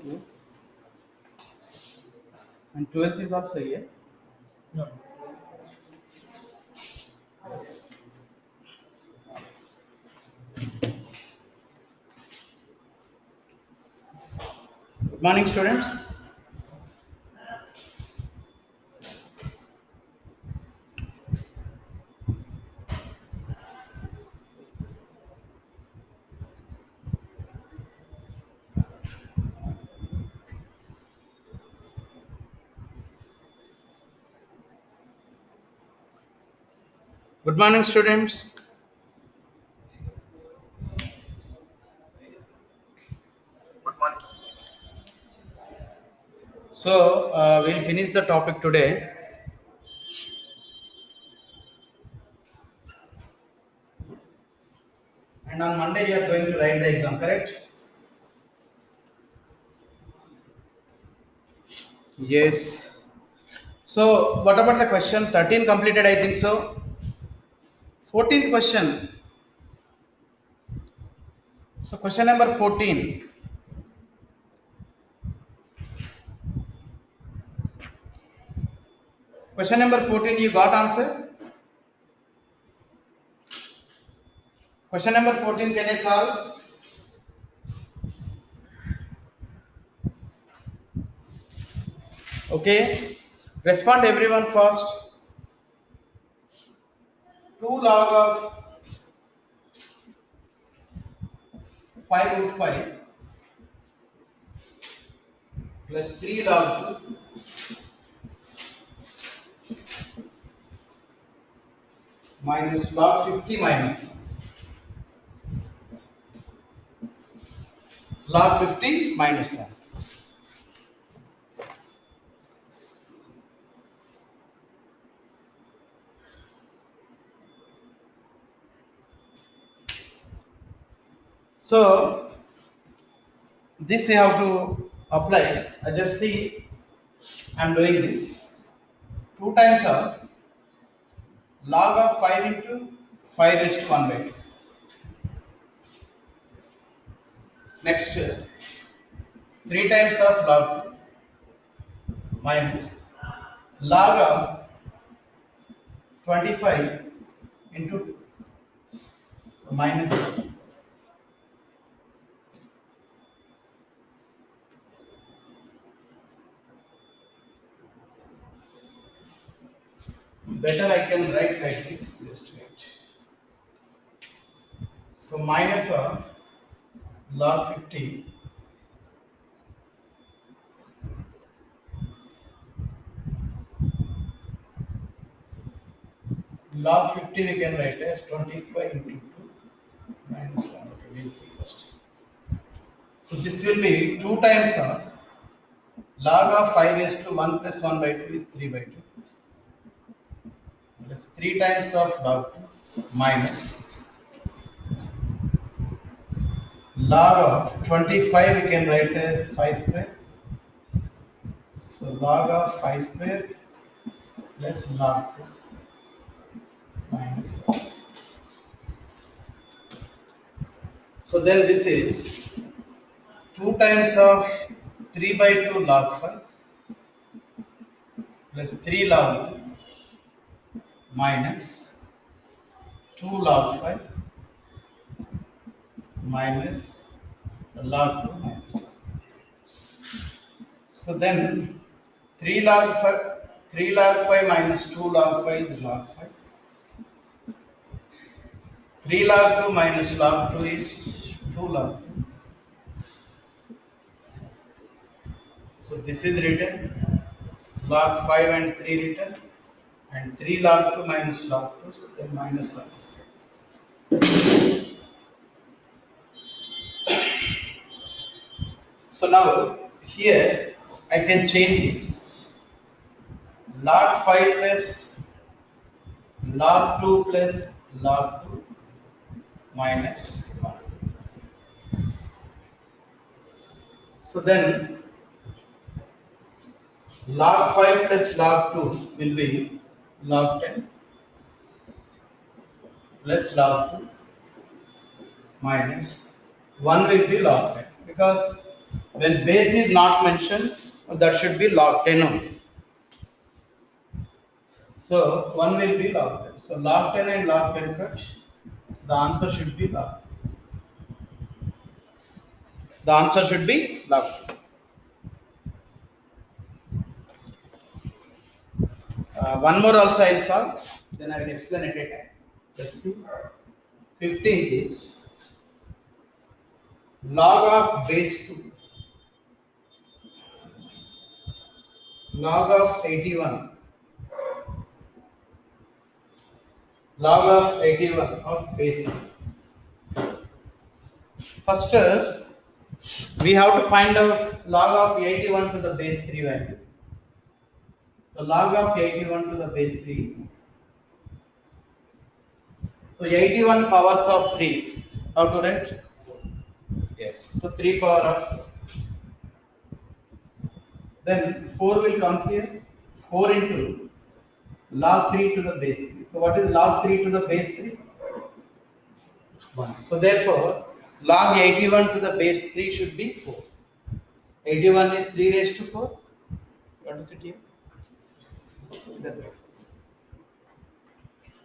2 and 12th is also here. No. Good morning, students. Good morning, students. Good morning. So, we'll finish the topic today. And on Monday, you are going to write the exam, correct? Yes. So, what about the question? 13 completed, I think so. 14th question. So, question number 14. Question number 14, you got answer? Question number 14, can I solve? Okay. Respond everyone first. 2 log of 5 root 5 plus 3 log 2 minus log 50 minus log 50 minus 1. So, this you have to apply. I just see I am doing this. 2 times of log of 5 into 5 raised to 1 by 2. Next, 3 times of log 2 minus log of 25 into 2. So, minus 1. Better I can write like this. Just wait. So, minus of log 50 log 50 we can write as 25 into 2 minus 1. Okay, we'll see first. So this will be 2 times of log of 5 raised to 1 plus 1 by 2 is 3 by 2 plus 3 times of log 2 minus log of 25 we can write as 5 square. So log of 5 square plus log 2 minus 1. So then this is 2 times of 3 by 2 log 5 plus 3 log 2 minus 2 log 5 minus log 2 minus 1. So then 3 log 5, 3 log 5 minus 2 log 5 is log 5. 3 log 2 minus log 2 is 2 log 2. So this is written, log 5 and 3 written, and 3 log 2 minus log 2, so then minus 1 is there. So now here I can change this. Log 5 plus log 2 plus log 2 minus 1. So then log 5 plus log 2 will be log 10 plus log 2 minus 1 will be log 10, because When base is not mentioned, that should be log 10 only. So 1 will be log 10. So log 10 and log 10 cut. The answer should be log. The answer should be log 10. One more also I will solve. Then I will explain it at time. Let's see. 15 is log of base 2. Log of 81. Log of 81 of base 3. First, we have to find out log of 81 to the base 3 value. So log of 81 to the base 3 is, so 81 powers of 3. How to write? Yes. So 3 power of, then 4 will come here. 4 into log 3 to the base 3. So what is log 3 to the base 3? 1. So therefore, log 81 to the base 3 should be 4. 81 is 3 raised to 4. You want to sit here? That way.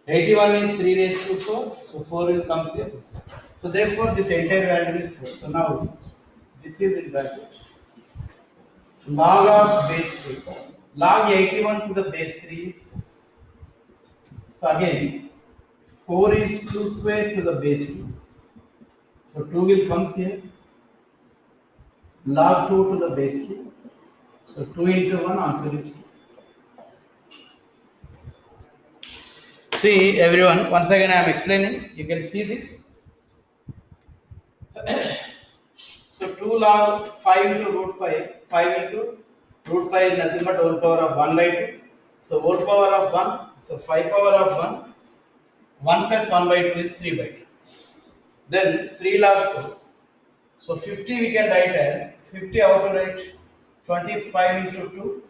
81 is 3 raised to 4. So 4 will come here. So therefore, this entire value is 4. So now, this is in bracket. Log of base 3. Log 81 to the base 3 is 4. So again, 4 is 2 square to the base 2. So 2 will come here. Log 2 to the base 2. So 2 into 1, answer is 2. See everyone, once again I am explaining. You can see this. So 2 log 5 into root 5. 5 into root 5 is nothing but whole power of 1 by 2. So whole power of 1. So 5 power of 1. 1 plus 1 by 2 is 3 by 2. Then 3 log 2. So 50 we can write as 50 how to write 25 into 2.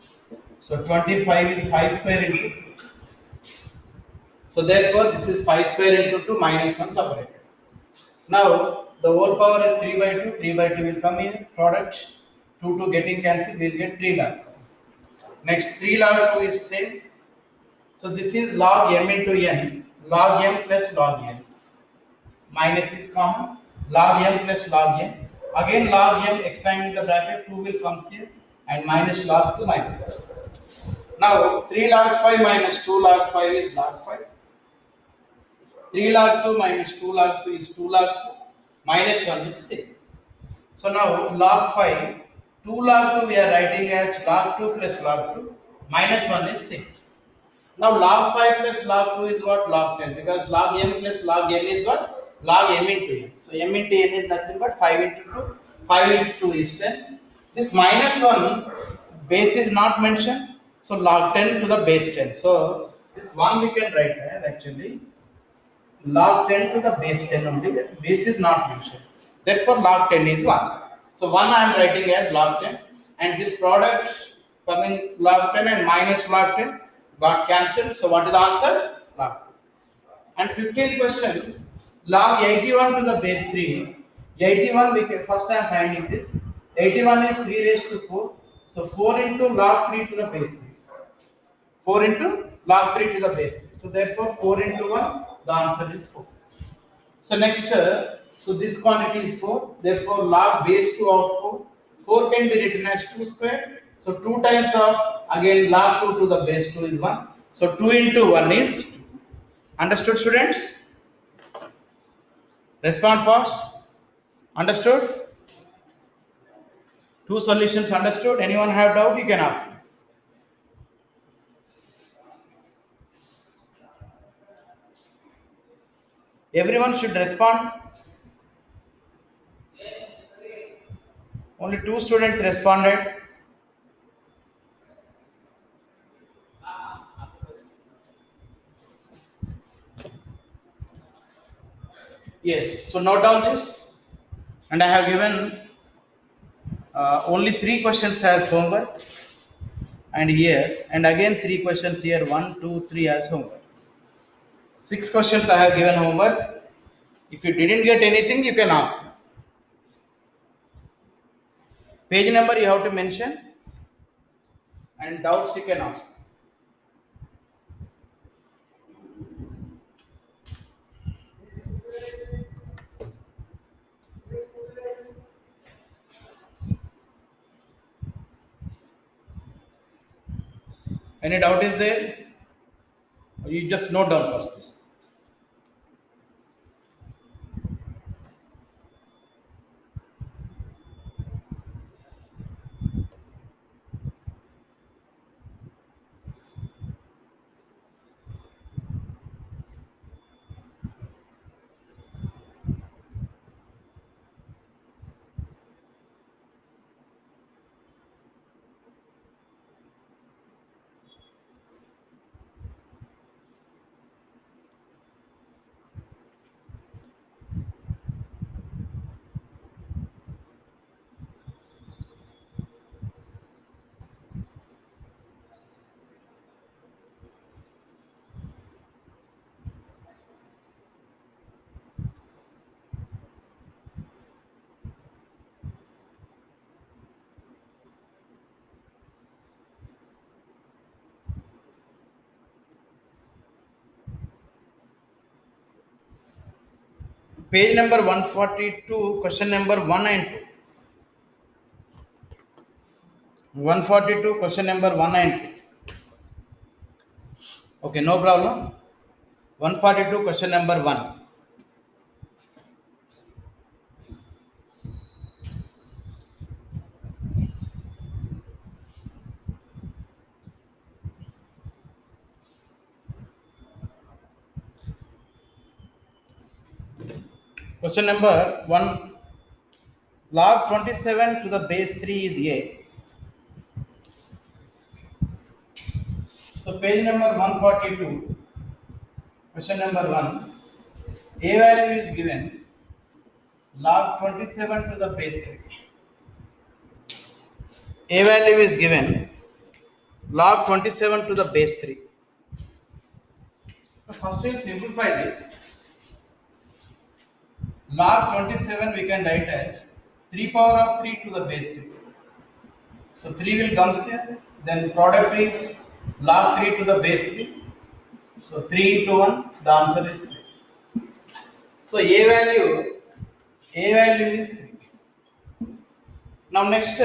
So 25 is 5 square into 2. So therefore this is 5 square into 2 minus 1 separated. Now the whole power is 3 by 2. 3 by 2 will come here. Product 2 getting cancelled. We will get 3 log 5. Next 3 log 2 is same. So this is log m into n. Log m plus log n. Minus is common. Log m plus log n. Again log m expanding the bracket. 2 will come here. And minus log 2 minus. Now 3 log 5 minus 2 log 5 is log 5. 3 log 2 minus 2 log 2 is 2 log 2. Minus 1 is 6. So now log 5. 2 log 2 we are writing as log 2 plus log 2. Minus 1 is 6. Now log 5 plus log 2 is what? Log 10. Because log m plus log n is what? Log m into n. So m into n is nothing but 5 into 2. 5 into 2 is 10. This minus 1 base is not mentioned. So log 10 to the base 10. So this 1 we can write as actually log 10 to the base 10 only. Base is not mentioned. Therefore log 10 is 1. So 1 I am writing as log 10. And this product coming log 10 and minus log 10 got cancelled. So what is the answer? Log 2. And 15th question, log 81 to the base 3. 81 we can, first I am finding this. 81 is 3 raised to 4. So 4 into log 3 to the base 3. 4 into log 3 to the base 3. So therefore 4 into 1, the answer is 4. So next, so this quantity is 4. Therefore log base 2 of 4. 4 can be written as 2 square. So 2 times of, again log 2 to the base 2 is 1. So 2 into 1 is 2. Understood students? Respond fast. Understood? 2 solutions understood. Anyone have doubt? You can ask me. Everyone should respond. Only 2 students responded. Yes, so note down this. And I have given only 3 questions as homework. And here, and again 3 questions here, 1, 2, 3 as homework. 6 questions I have given homework. If you didn't get anything, you can ask me. Page number you have to mention and doubts you can ask. Any doubt is there? Or you just note down first this. Page number 142, question number 1 and 2. 142, question number 1 and 2. Okay, no problem. 142, question number 1. Question number 1. Log 27 to the base 3 is A. So page number 142, question number 1. A value is given log 27 to the base 3. A value is given log 27 to the base 3. First we'll simplify this. Log 27 we can write as 3 power of 3 to the base 3. So 3 will comes here. Then product is log 3 to the base 3. So 3 into 1, the answer is 3. So A value is 3. Now next,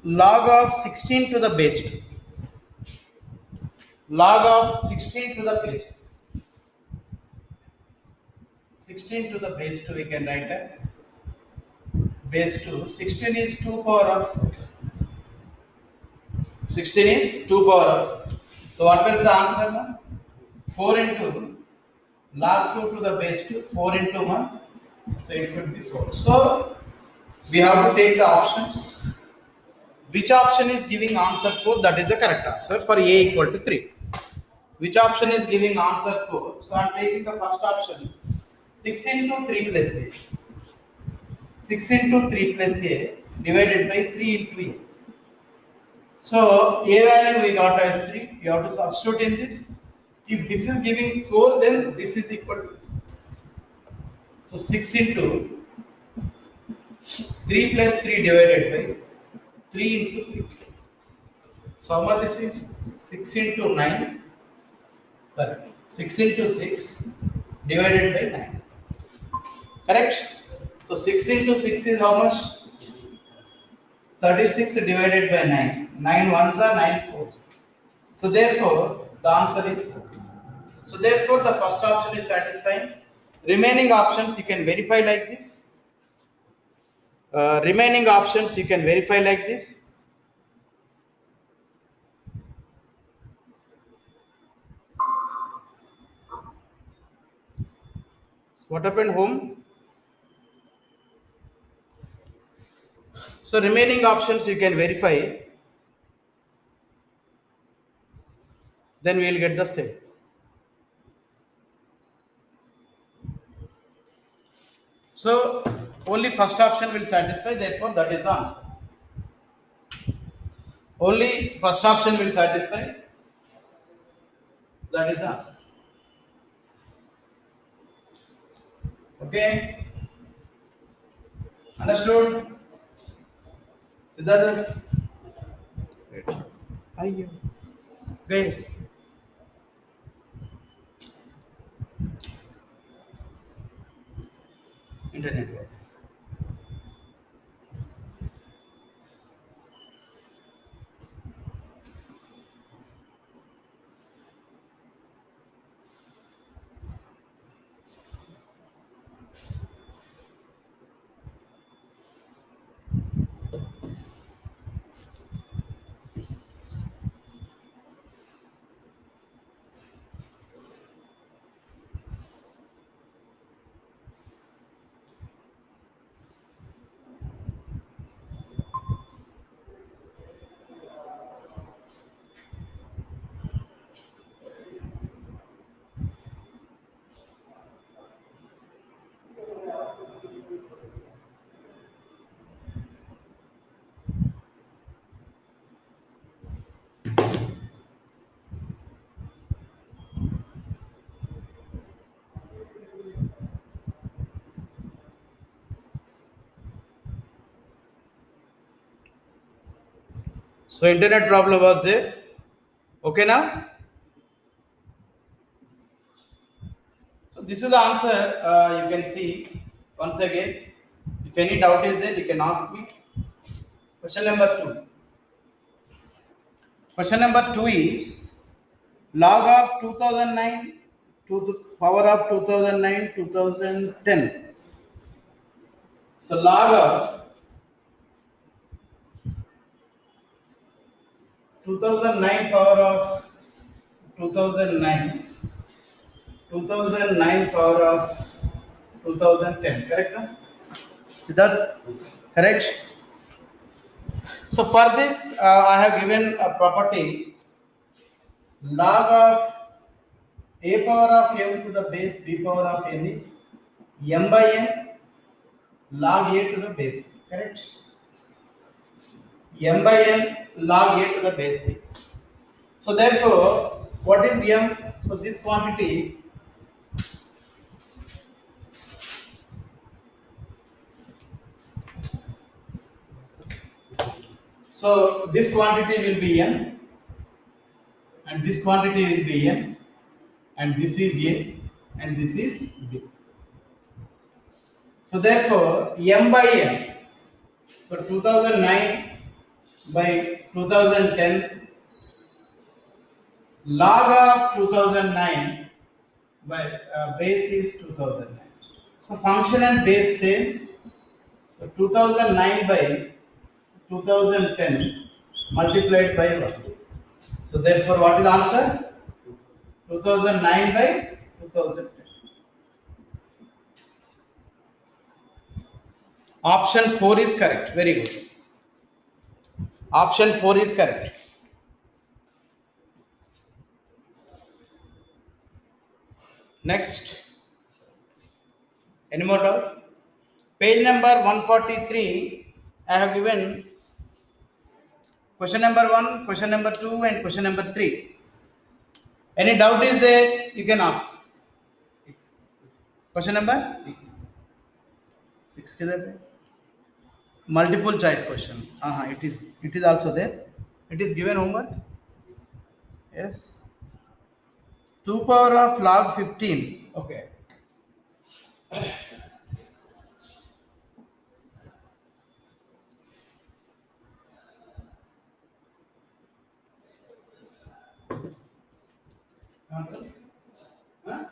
log of 16 to the base 2. Log of 16 to the base 2. 16 to the base 2 we can write as base 2. 16 is 2 power of 4. 16 is 2 power of 4. So what will be the answer now? 4 into log 2 to the base 2, 4 into 1. So it could be 4. So we have to take the options. Which option is giving answer 4? That is the correct answer for A equal to 3. Which option is giving answer 4? So I am taking the first option. 6 into 3 plus A. 6 into 3 plus A divided by 3 into A. So A value we got as 3. You have to substitute in this. If this is giving 4, then this is equal to this. So 6 into 3 plus 3 divided by 3 into 3. So how much this is? 6 into 9. Sorry, 6 into 6 divided by 9. Correct? So 6 into 6 is how much? 36 divided by 9. 9 ones are 9 fours. So therefore, the answer is 4. So therefore, the first option is satisfying. Remaining options you can verify like this. Remaining options you can verify like this. So what happened home? So remaining options you can verify. Then we will get the same. So only first option will satisfy. Therefore, that is the answer. Only first option will satisfy. That is the answer. Okay. Understood? Siddharth? Ayyo. Wait. Internet. So internet problem was there. Okay now? So this is the answer. You can see once again. If any doubt is there, you can ask me. Question number 2. Question number 2 is log of 2009 to the power of 2009 2010. So log of 2009 power of 2009 2009 power of 2010. Correct? No? Siddharth? Correct? So for this, I have given a property log of a power of m to the base b power of n is m by n log a to the base b. Correct? M by n log a to the base b. So therefore, what is m? So this quantity. So this quantity will be n, and this quantity will be n, and this is a, and this is b. So therefore, m by n. So 2009 by 2010 log of 2009 by base is 2009. So function and base same. So 2009 by 2010 multiplied by 1. So therefore, what is the answer? 2009 by 2010. Option 4 is correct. Very good. Option 4 is correct. Next. Any more doubt? Page number 143. I have given question number 1, question number 2, and question number 3. Any doubt is there? You can ask. Question number 6. किधर है? Multiple choice question. It is also there. It is given homework. Yes. 2 power of log 15. Okay. Huh?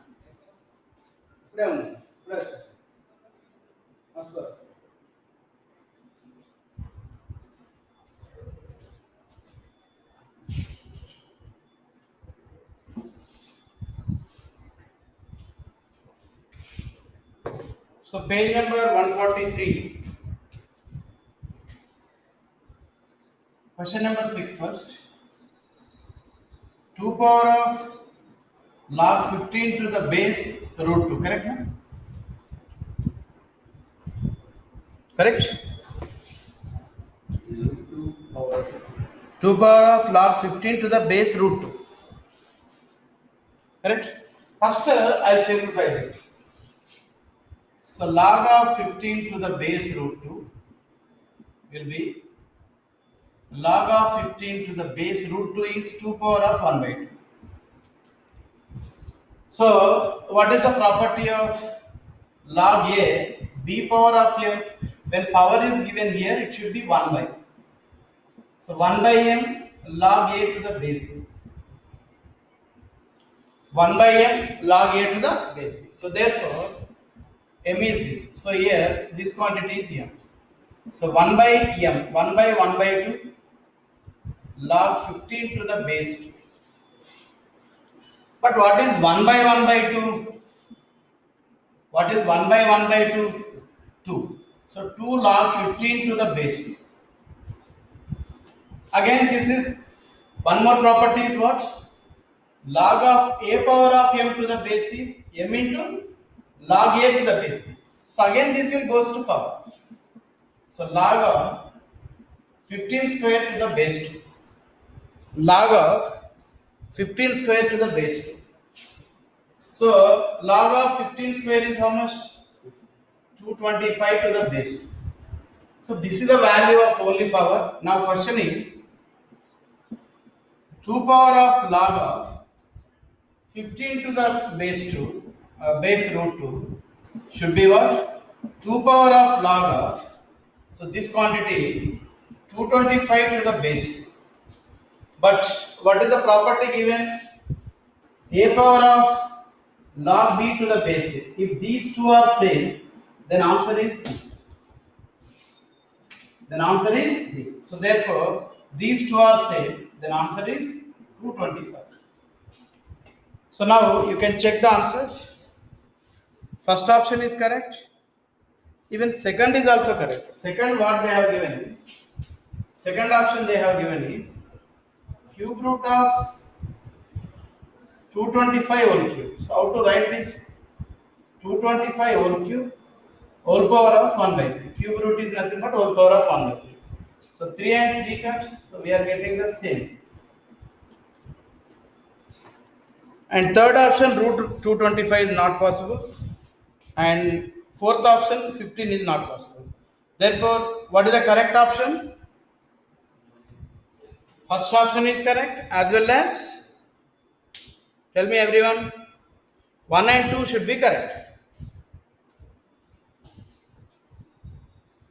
So page number 143. Question number 6 first. 2 power of log 15 to the base root 2. Correct? No? Correct? 2 power of log 15 to the base root 2. Correct? First, I'll simplify this. So log of 15 to the base root 2 will be log of 15 to the base root 2 is 2 power of 1 by 2. So, what is the property of log a? B power of m. When power is given here, it should be 1 by. So, 1 by m log a to the base b. 1 by m log a to the base b. So, therefore, m is this. So, here this quantity is m. So, 1 by m, 1 by 1 by 2 log 15 to the base 2. But what is 1 by 1 by 2? What is 1 by 1 by 2? 2. So 2 log 15 to the base 2. Again, this is one more property is what? Log of a power of m to the base is m into log a to the base 2. So again, this will goes to power. So log of 15 square to the base 2. Log of 15 square to the base 2. So log of 15 square is how much? 225 to the base 2. So this is the value of only power. Now question is 2 power of log of 15 to the base 2, base root 2 should be what? 2 power of log of, so this quantity 225 to the base 2. But what is the property given? A power of log b to the base a. If these two are same, then answer is B. Then answer is B. So therefore, these two are same, then answer is 225. So now you can check the answers. First option is correct. Even second is also correct. Second what they have given is, second option they have given is cube root of 225 whole cube. So how to write this? 225 whole cube whole power of 1 by 3. Cube root is nothing but whole power of 1 by 3. So 3 and 3 cuts. So we are getting the same. And third option root 225 is not possible. And fourth option 15 is not possible. Therefore, what is the correct option? First option is correct as well as, tell me everyone, 1 and 2 should be correct.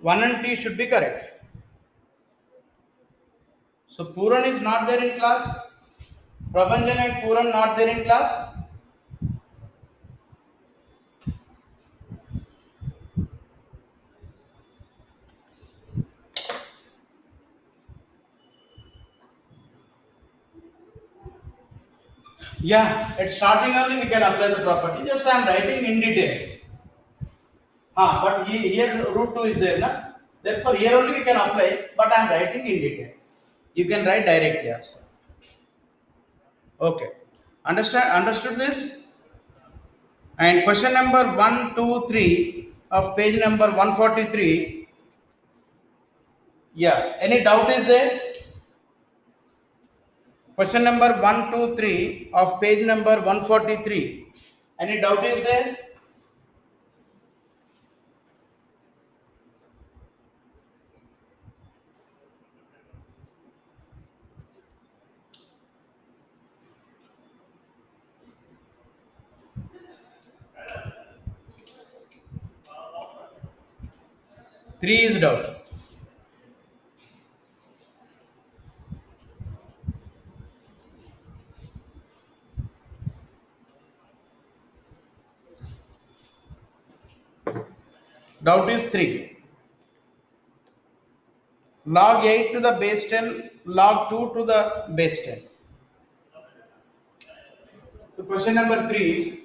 1 and 2 should be correct. So Puran is not there in class. Prabhanjan and Puran not there in class. Yeah, at starting only we can apply the property. Just I am writing in detail. But here root 2 is there, na? Therefore here only we can apply, but I am writing in detail. You can write directly also. Okay. Understood this? And question number 1, 2, 3 of page number 143. Yeah. Any doubt is there? Question number 1, 2, 3 of page number 143. Any doubt is there? Three is doubt. Doubt is 3. Log 8 to the base 10, log 2 to the base 10. So question number 3,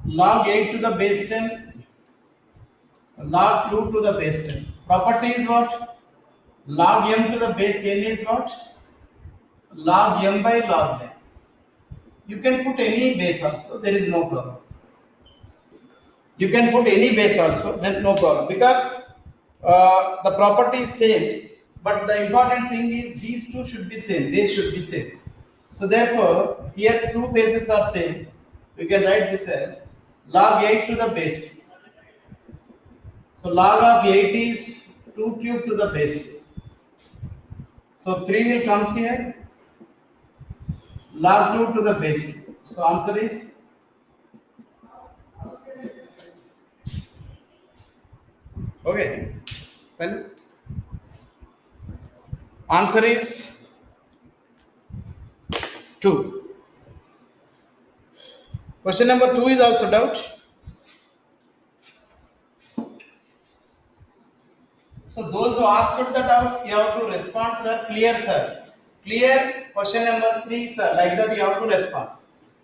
log 8 to the base 10, log 2 to the base 10. Property is what? Log m to the base n is what? Log m by log n. You can put any base also, there is no problem. You can put any base also, then no problem, because the property is same, but the important thing is these two should be same, base should be same. So therefore, here two bases are same. We can write this as log 8 to the base 2. So log of 8 is 2 cube to the base 2. So 3 will comes here. Log 2 to the base 2. So answer is okay. Well, answer is 2. Question number 2 is also doubt. So those who asked the doubt, you have to respond, sir. Clear, sir. Clear. Question number 3, sir. Like that you have to respond.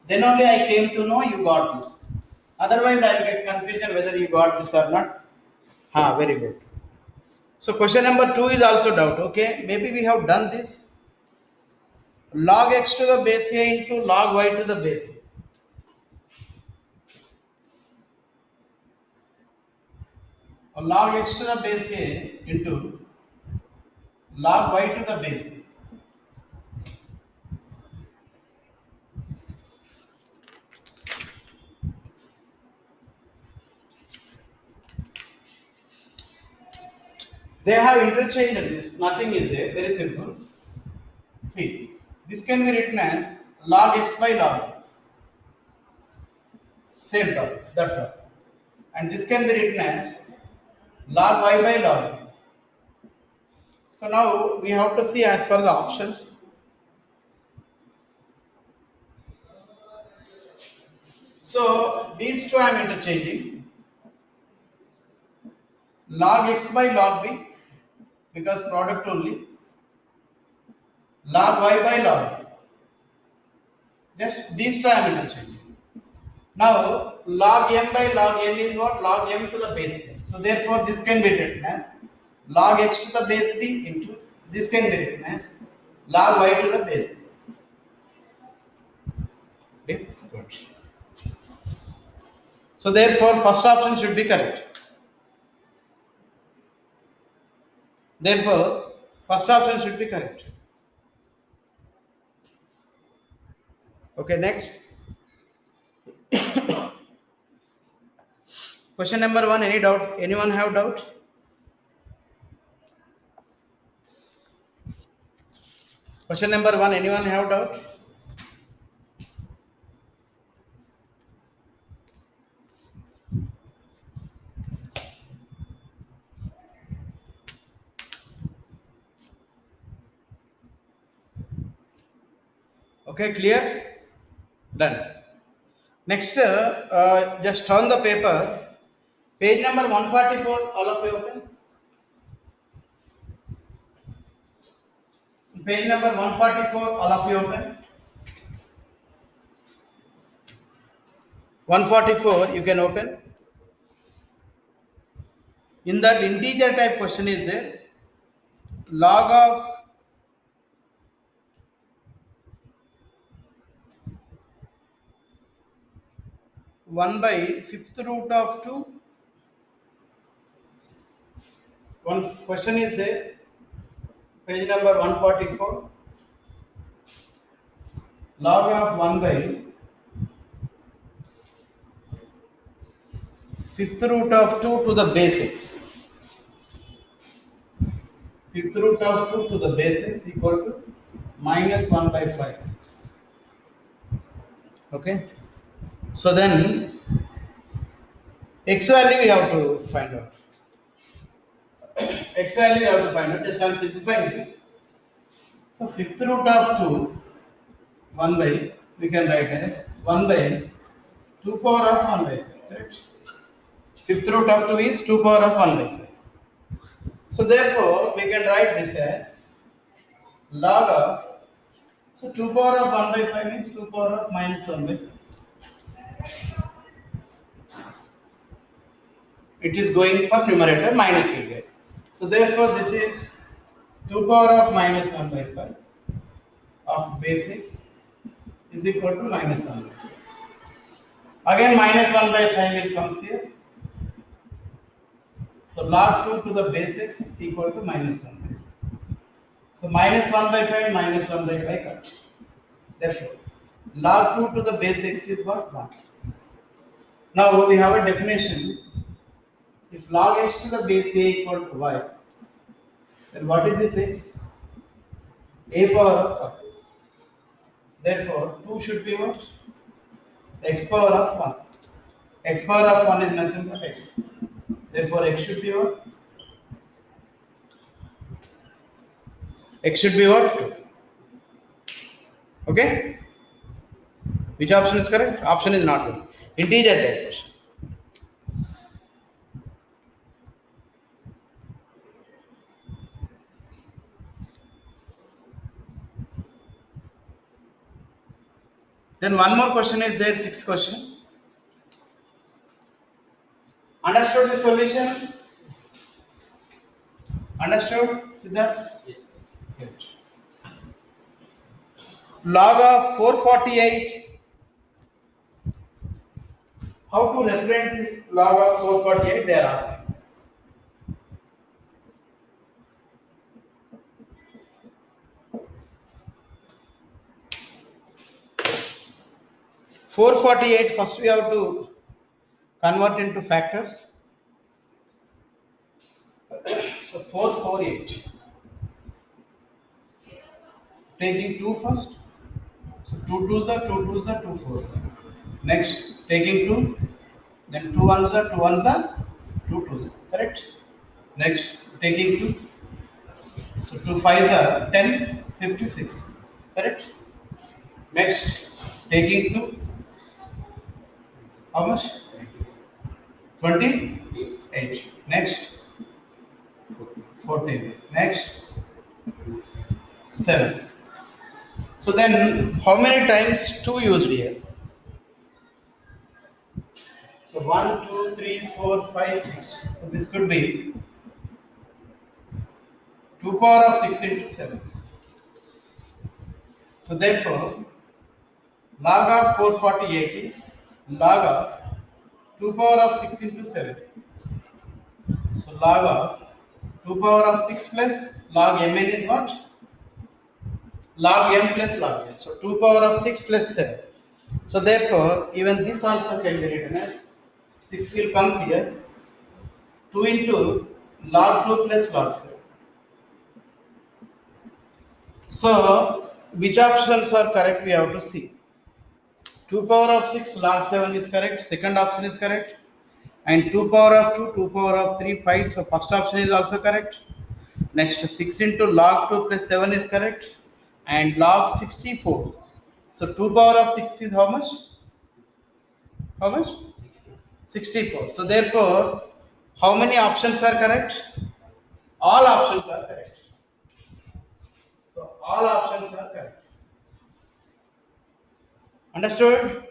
Then only I came to know you got this. Otherwise, I will get confusion whether you got this or not. Very good. So question number 2 is also doubt. Okay, maybe we have done this. Log x to the base a into log y to the base a. Or log x to the base a into log y to the base b. They have interchanged this. Nothing is there. Very simple. See, this can be written as log x by log y. Same term, that term. And this can be written as log y by log y. So now we have to see as per the options. So these two I am interchanging. Log x by log b because product only. Log y by log y. Just these two I am interchanging. Now log m by log n is what? Log m to the base n. So therefore this can be written as log x to the base b into this can be written as log y to the base b. Okay? Good. So therefore first option should be correct. Therefore first option should be correct. Okay, next. Question number 1, any doubt? Anyone have doubt? Question number 1, anyone have doubt? Okay, clear? Done. Next, just turn the paper. Page number 144, all of you open. Page number 144, all of you open. 144, you can open. In that integer type question is there. Log of 1 by 5th root of 2. One question is there. Page number 144. Log of 1 by 5th root of 2 to the base x. 5th root of 2 to the base x equal to minus 1 by 5. Okay. So then x value we have to find out. X value we have to find out. Just I am simplifying this. So 5th root of 2, 1 by, we can write as 1 by 2 power of 1 by 5. Right? 5th root of 2 is 2 power of 1 by 5. So therefore, we can write this as log of, so 2 power of 1 by 5 means 2 power of minus 1 by 5. It is going for numerator, minus will get. So therefore, this is 2 power of minus 1 by 5 of base x is equal to minus 1 by 5. Again minus 1 by 5 will comes here. So log 2 to the base x equal to minus 1 by 5. So minus 1 by 5 minus 1 by 5 cut. Therefore, log 2 to the base x is what? 1. Now we have a definition. If log x to the base a equal to y, then what is this x? A power of 1. Therefore, 2 should be what? X power of 1. X power of 1 is nothing but x. Therefore, x should be what? X should be what? 2. Okay? Which option is correct? Option is not good. Integer type question. Then one more question is there, sixth question. Understood the solution? Understood, Siddharth? Yes. Good. Log of 448. How to represent this log of 448? They are asking. 448, first we have to convert into factors. So 448. Taking 2 first. So 2 twos are 2 twos are 2 fours are. Next, taking 2. Then 2 ones are 2 ones are 2 twos are. Correct? Next, taking 2. So 2 fives are 10, 56. Correct? Next, taking 2. How much? 28. Next, 14. Next, 7. So then, how many times 2 used here? So 1, 2, 3, 4, 5, 6. So this could be 2 power of 6 into 7. So therefore, log of 448 is log of 2 power of 6 into 7. So log of 2 power of 6 plus log mn is what? Log m plus log n. So 2 power of 6 plus 7. So therefore, even this also can be written as 6 will comes here. 2 into log 2 plus log 7. So, which options are correct we have to see. 2 power of 6 log 7 is correct, second option is correct. And 2 power of 2, 2 power of 3, 5. So, first option is also correct. Next, 6 into log 2 plus 7 is correct. And log 64. So, 2 power of 6 is how much? How much? 64. So, therefore, how many options are correct? All options are correct. So, all options are correct. Understood?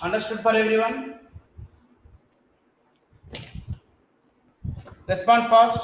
Understood for everyone? Respond fast.